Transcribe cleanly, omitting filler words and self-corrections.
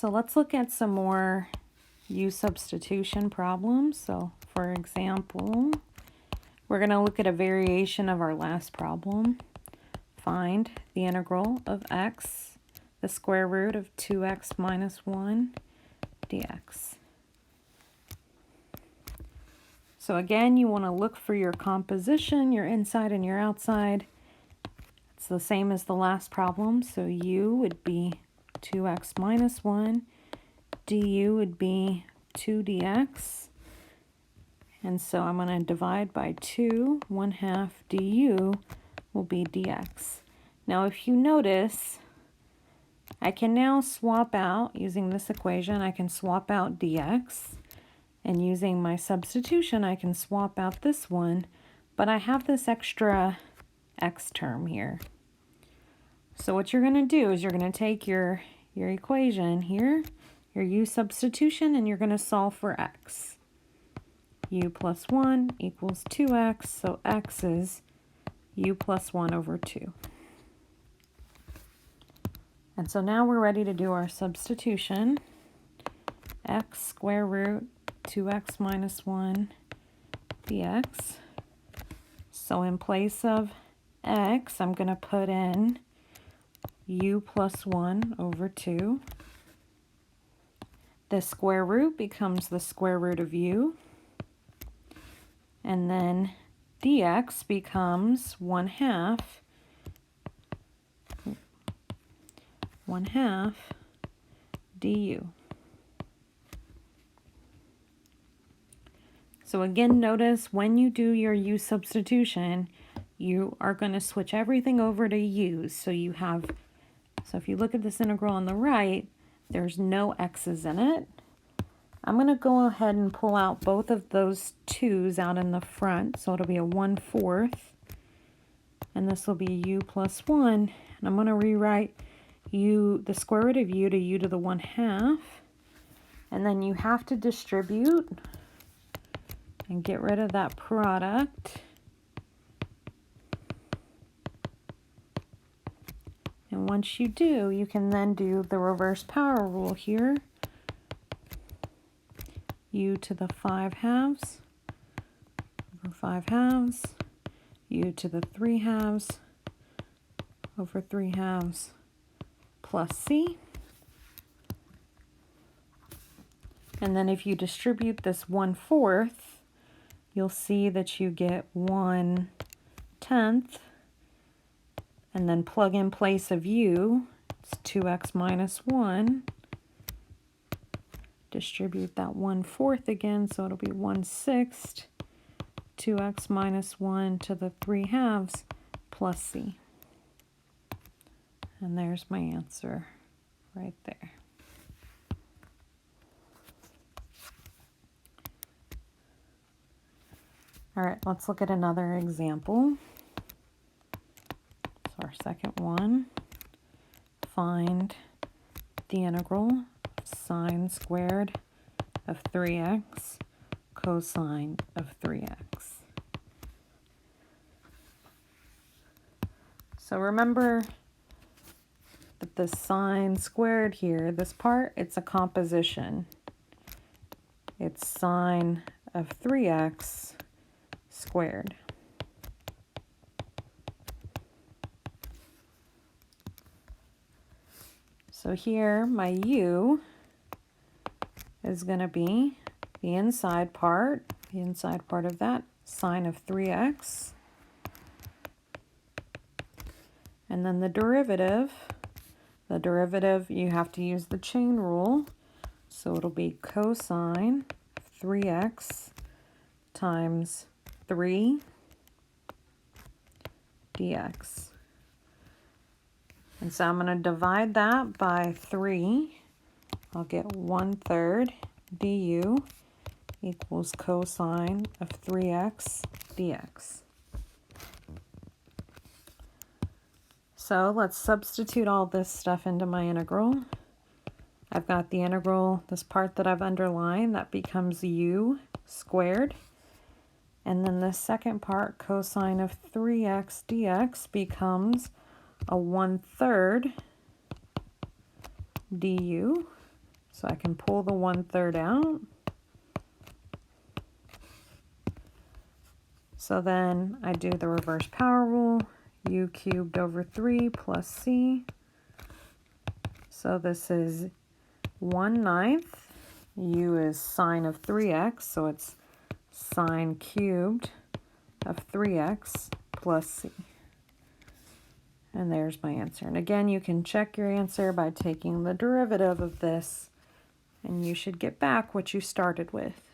So let's look at some more U-substitution problems. So for example, we're going to look at a variation of our last problem. Find the integral of x, the square root of 2x minus 1 dx. So again, you want to look for your composition, your inside and your outside. It's the same as the last problem. So u would be 2x minus 1. du would be 2 dx. And so I'm going to divide by 2. 1/2 du will be dx. Now if you notice, I can now swap out, using this equation, I can swap out dx. And using my substitution, I can swap out this one. But I have this extra x term here. So what you're going to do is you're going to take your equation here, your U-substitution, and you're going to solve for x. U plus 1 equals 2x, so x is u plus 1 over 2. And so now we're ready to do our substitution. X square root 2x minus 1 dx. So in place of x, I'm going to put in u plus 1 over 2. The square root becomes the square root of u. And then dx becomes 1/2 du. So again, notice when you do your u substitution, you are going to switch everything over to u's. So if you look at this integral on the right, there's no x's in it. I'm going to go ahead and pull out both of those 2's out in the front. So it'll be a 1/4. And this will be u plus 1. And I'm going to rewrite the square root of u to u to the 1/2. And then you have to distribute and get rid of that product. And once you do, you can then do the reverse power rule here. U to the 5/2 over 5/2, u to the 3/2 over 3/2 plus c. And then if you distribute this 1/4, you'll see that you get 1/10. And then plug in place of u, it's 2x minus 1. Distribute that 1/4 again, so it'll be 1/6. 2x minus 1 to the 3/2 plus c. And there's my answer right there. All right, let's look at another example. So our second one, find the integral sine squared of 3x cosine of 3x. So remember that the sine squared here, this part, it's a composition. It's sine of 3x squared. So here my u is going to be the inside part of that, sine of 3x. And then the derivative, you have to use the chain rule. So it'll be cosine 3x times 3 dx. And so I'm going to divide that by 3. I'll get 1/3 du equals cosine of 3x dx. So let's substitute all this stuff into my integral. I've got the integral, this part that I've underlined, that becomes u squared. And then the second part, cosine of 3x dx, becomes a 1/3 du So I can pull the 1/3 out. So then I do the reverse power rule, u cubed over 3 plus c. So this is 1/9. U is sine of 3x, so it's sine cubed of 3x plus c. And there's my answer. And again, you can check your answer by taking the derivative of this, and you should get back what you started with.